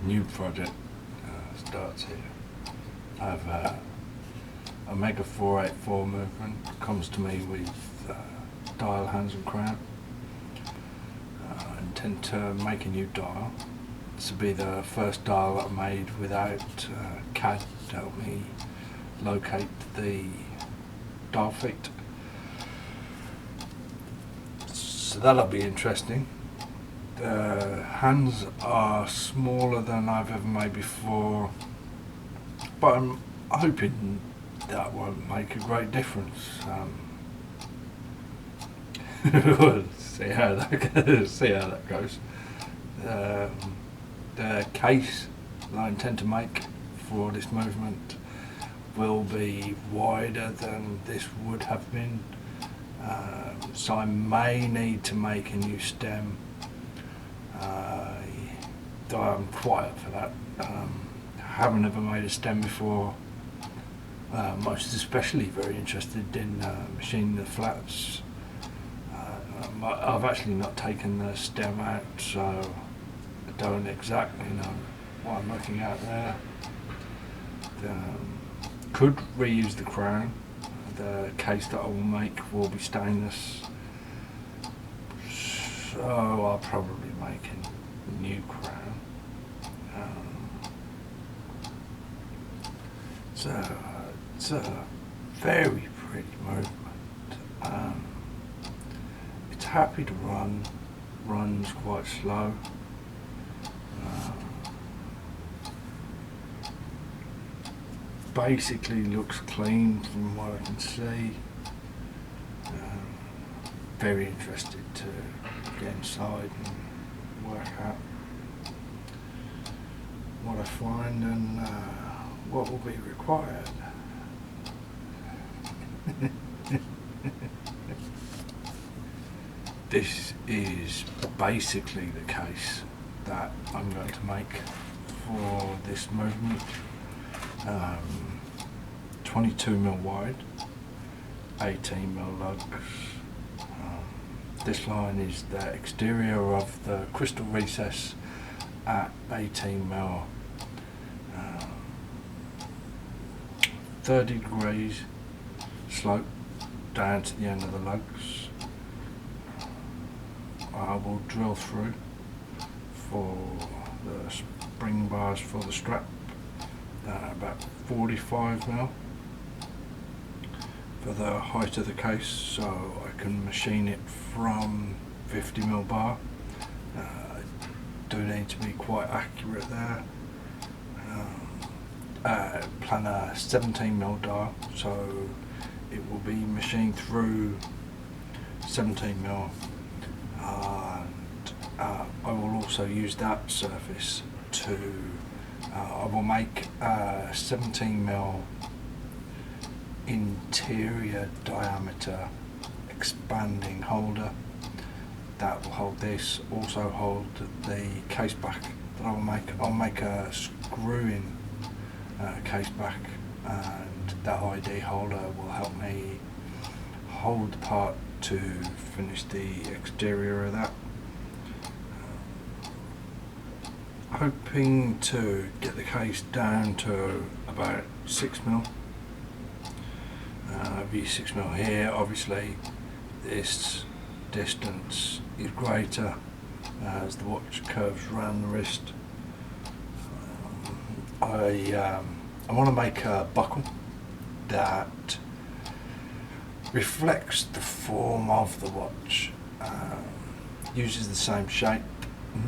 new project starts here. I have a Omega 484 movement, comes to me with dial, hands and crown. I intend to make a new dial. This will be the first dial that I made without CAD to help me locate the dial feet. So that'll be interesting. The hands are smaller than I've ever made before, but I'm hoping that won't make a great difference. We'll see how that goes. The case that I intend to make for this movement will be wider than this would have been, so I may need to make a new stem. I'm quite up for that. Haven't ever made a stem before. Most especially very interested in machining the flats. I've actually not taken the stem out, so I don't exactly know what I'm looking at there. Could reuse the crown. The case that I will make will be stainless, so I'll probably make a new crown. It's a very pretty movement. It's happy to run, runs quite slow. Basically looks clean from what I can see. Very interested to get inside and work out what I find and what will be required. This is basically the case that I'm going to make for this movement. 22mm wide, 18mm lugs. This line is the exterior of the crystal recess at 18mm. 30 degrees slope down to the end of the lugs. I will drill through for the spring bars for the strap, about 45mm for the height of the case, so I can machine it from 50mm bar. I do need to be quite accurate there. Plan a 17mm dial, so it will be machined through 17mm, and I will also use that surface to I will make a 17mm interior diameter expanding holder that will hold this, also hold the case back that I will make. I'll make a screw-in case back, and that ID holder will help me hold the part to finish the exterior of that. Hoping to get the case down to about 6mm. Be 6mm here. Obviously this distance is greater as the watch curves around the wrist. I want to make a buckle that reflects the form of the watch, uses the same shape.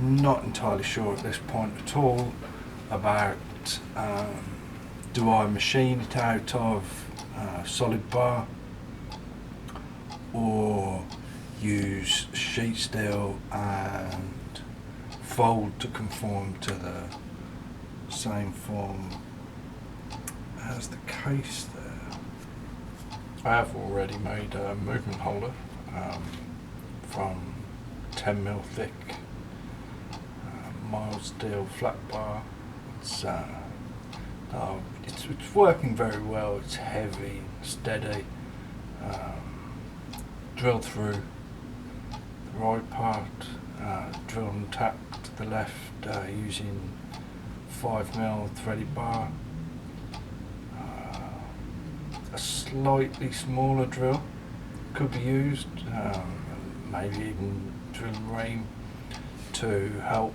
Not entirely sure at this point at all about do I machine it out of solid bar or use sheet steel and fold to conform to the same form as the case there. I have already made a movement holder from 10mm thick mild steel flat bar. It's working very well. It's heavy, steady. Drilled through the right part, drill and tap to the left using 5mm threaded bar, a slightly smaller drill could be used, maybe even drill ream to help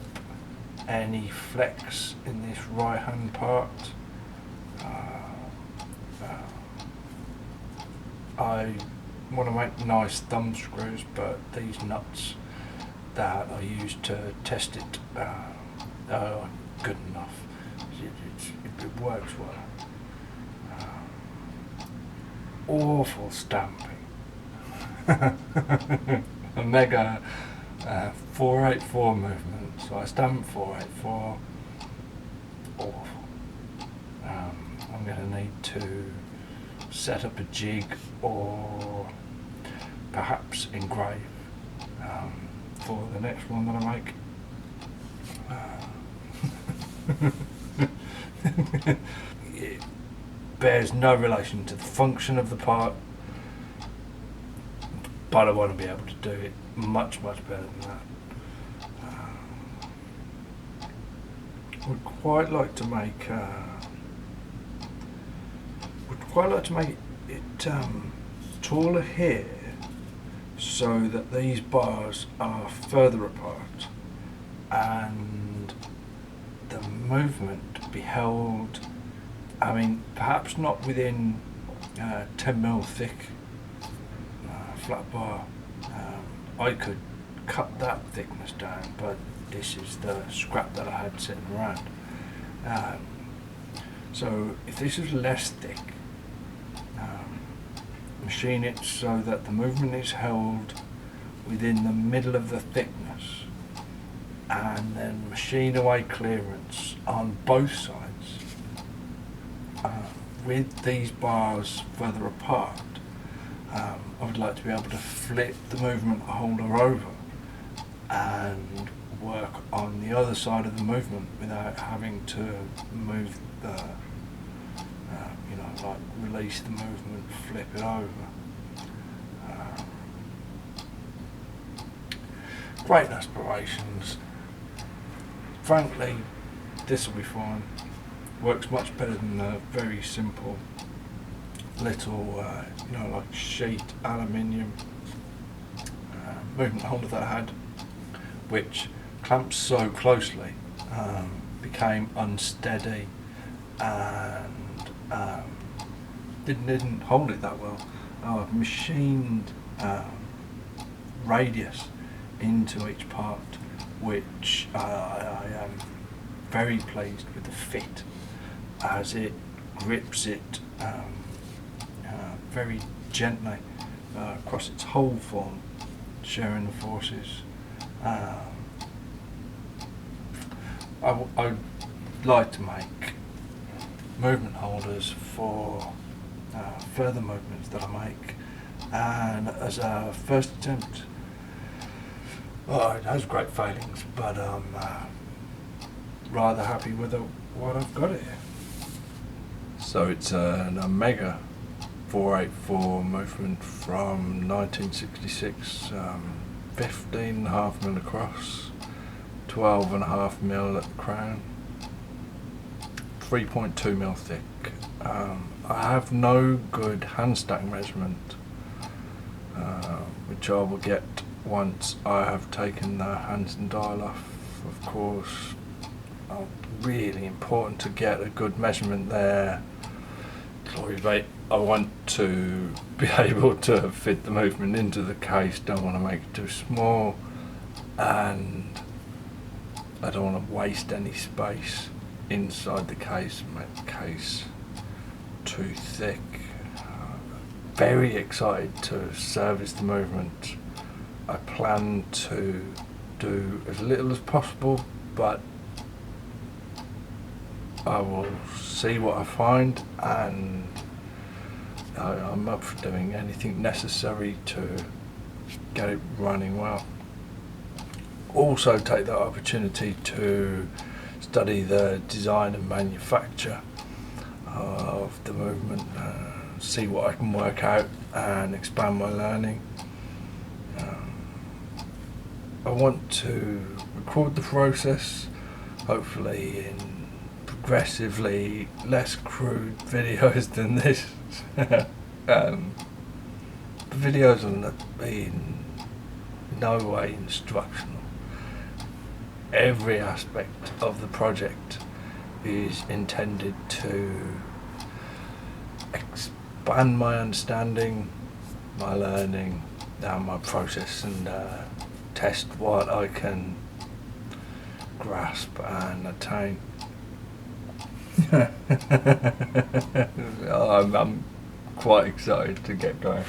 any flex in this right hand part. I want to make nice thumb screws, but these nuts that I used to test it are good enough. It works well. Awful stamping. A mega 484 movement, so I stamp 484. Awful. I'm going to need to set up a jig or perhaps engrave for the next one that I make. It bears no relation to the function of the part, but I want to be able to do it much better than that. Would quite like to make it taller here, so that these bars are further apart and the movement be held, I mean, perhaps not within 10mm thick flat bar. I could cut that thickness down, but this is the scrap that I had sitting around. So if this is less thick, machine it so that the movement is held within the middle of the thickness, and then machine away clearance on both sides with these bars further apart. I would like to be able to flip the movement holder over and work on the other side of the movement without having to move the like release the movement, flip it over. Great aspirations. Frankly, this will be fine. Works much better than the very simple little like sheet aluminium movement holder that I had, which clamps so closely became unsteady and didn't hold it that well. I've machined radius into each part, which I am very pleased with the fit, as it grips it very gently across its whole form, sharing the forces. I'd like to make movement holders for further movements that I make, and as a first attempt, it has great failings, but I'm rather happy with what I've got here. So it's an Omega 484 movement from 1966, 15.5mm across, 12.5mm at the crown, 3.2mm thick. I have no good hand stack measurement, which I will get once I have taken the hands and dial off. Of course, really important to get a good measurement there. I want to be able to fit the movement into the case, don't want to make it too small, and I don't want to waste any space inside the case and make the case too thick. Very excited to service the movement. I plan to do as little as possible, but I will see what I find, and I'm up for doing anything necessary to get it running well. Also take that opportunity to study the design and manufacture of the movement, see what I can work out and expand my learning. I want to record the process, hopefully in progressively less crude videos than this. The videos will not be in no way instructional. Every aspect of the project is intended to expand my understanding, my learning, and my process, and test what I can grasp and attain. I'm quite excited to get going.